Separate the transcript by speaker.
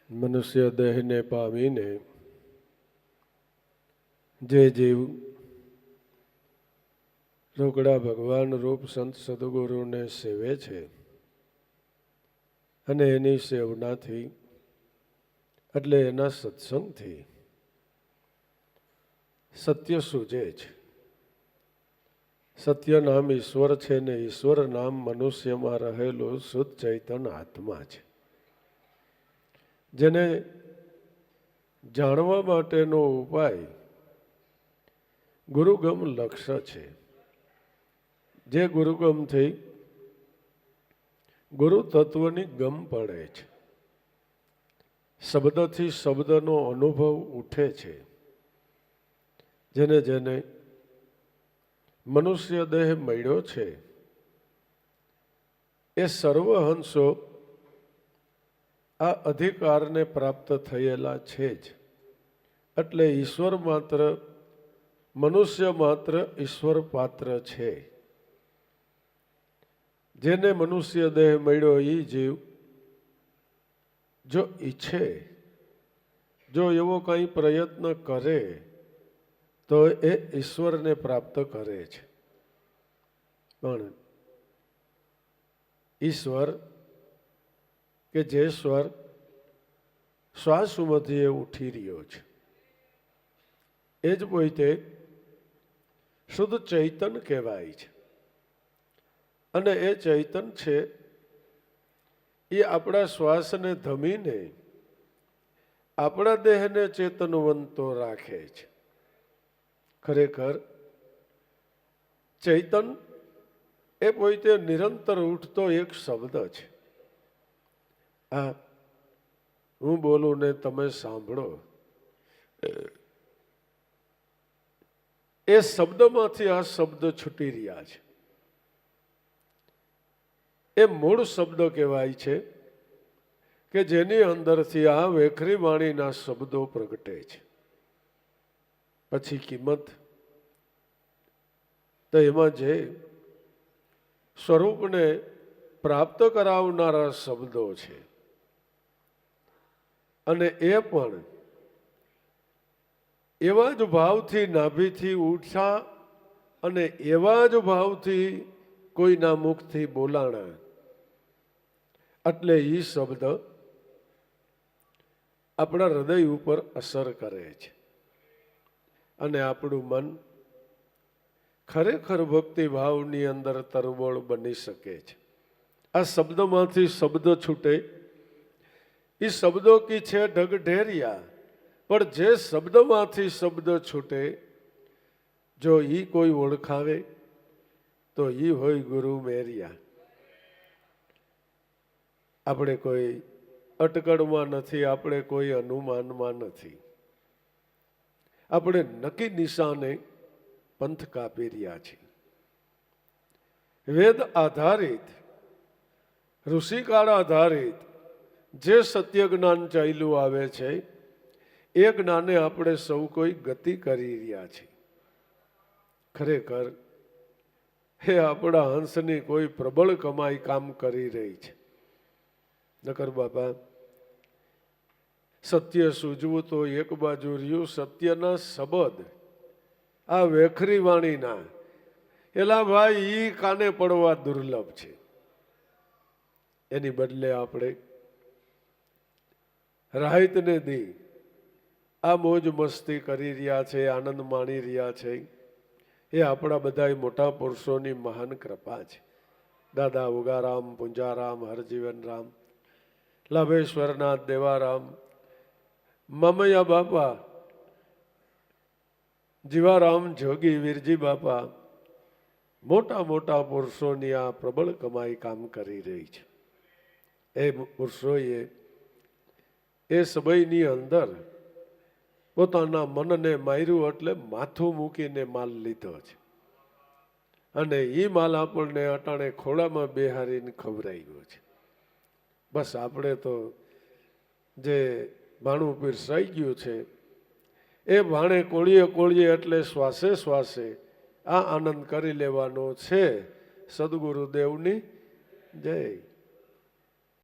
Speaker 1: મનુષ્ય દેહને પામીને જે જીવ રોકડા ભગવાન રૂપ સંત સદગુરુને સેવે છે અને એની સેવનાથી એટલે એના સત્સંગથી સત્ય સૂજે છે. સત્ય નામ ઈશ્વર છે ને ઈશ્વર નામ મનુષ્યમાં રહેલું શુદ્ધ ચૈતન આત્મા છે. જેને જાણવા માટેનો ઉપાય ગુરુગમ લક્ષ્ય છે. જે ગુરુગમથી ગુરુ તત્વની ગમ પડે છે. શબ્દથી શબ્દનો અનુભવ ઉઠે છે. જેને જેને મનુષ્ય દેહ મળ્યો છે એ સર્વહંસો આ અધિકારને પ્રાપ્ત થયેલા છે જ. એટલે ઈશ્વર માત્ર મનુષ્ય માત્ર ઈશ્વર પાત્ર છે. જેને મનુષ્ય દેહ મળ્યો એ જીવ જો ઈચ્છે, જો એવો કંઈ પ્રયત્ન કરે તો એ ઈશ્વરને પ્રાપ્ત કરે છે. પણ ઈશ્વર કે જે સ્વર શ્વાસ મધ્યે ઉઠી રહ્યો છે એ જ પોતે શુદ્ધ ચૈતન કહેવાય છે. અને એ ચૈતન છે એ આપણા શ્વાસને ધમીને આપણા દેહને ચેતનવંતો રાખે છે. ખરેખર ચૈતન એ પોતે નિરંતર ઉઠતો એક શબ્દ છે. આ હું બોલું ને તમે સાંભળો એ શબ્દમાંથી આ શબ્દ છૂટી રહ્યા છે. એ મૂળ શબ્દ કહેવાય છે કે જેની અંદરથી આ વેખરી વાણીના શબ્દો પ્રગટે છે. પછી કિંમત તો એમાં જે સ્વરૂપને પ્રાપ્ત કરાવનારા શબ્દો છે અને એ પણ એવા જ ભાવથી નાભીથી ઉઠ્યા અને એવા જ ભાવથી કોઈના મુખથી બોલાણા. એટલે એ શબ્દ આપણા હૃદય ઉપર અસર કરે છે અને આપણું મન ખરેખર ભક્તિ ભાવની અંદર તરબોળ બની શકે છે. આ શબ્દમાંથી શબ્દ છૂટે એ શબ્દો કી છે ઢગ ઢેરિયા, પણ જે શબ્દમાંથી શબ્દ છૂટે જો ઈ કોઈ ઓળખાવે તો ઈ હોય ગુરુ મેરિયા. આપણે કોઈ અટકળમાં નથી, આપણે કોઈ અનુમાનમાં નથી. આપણે નક્કી નિશાને પંથ કાપી રહ્યા છીએ. વેદ આધારિત, ઋષિકાળ આધારિત જે સત્ય જ્ઞાન ચાલ્યું આવે છે એ જ્ઞાને આપણે સૌ કોઈ ગતિ કરી રહ્યા છીએ. ખરેખર એ આપણા હંસની કોઈ પ્રબળ કમાઈ કામ કરી રહી છે. નકર બાપા સત્ય સૂજવું તો એક બાજુ રહ્યું, સત્યના શબ્દ આ વેખરી વાણીના એલા ભાઈ ઈ કાને પડવા દુર્લભ છે. એની બદલે આપણે રાહિતને દી આ મોજ મસ્તી કરી રહ્યા છે, આનંદ માણી રહ્યા છે. એ આપણા બધા મોટા પુરુષોની મહાન કૃપા છે. દાદા ઉગારામ, પુંજારામ, હરજીવન રામ, લાભેશ્વરનાથ, દેવારામ, મમૈયા બાપા, જીવારામ, જોગી, વીરજી બાપા, મોટા મોટા પુરુષોની આ પ્રબળ કમાઈ કામ કરી રહી છે. એ પુરુષોએ એ સમયની અંદર પોતાના મનને માર્યું એટલે માથું મૂકીને માલ લીધો છે. અને એ માલ આપણને અટાણે ખોળામાં બેહારીને ખવડાવ્યો છે. બસ આપણે તો જે ભાણું પીરસાઈ ગયું છે એ ભાણે કોળીએ કોળીએ એટલે શ્વાસે શ્વાસે આ આનંદ કરી લેવાનો છે. સદગુરુદેવની જય.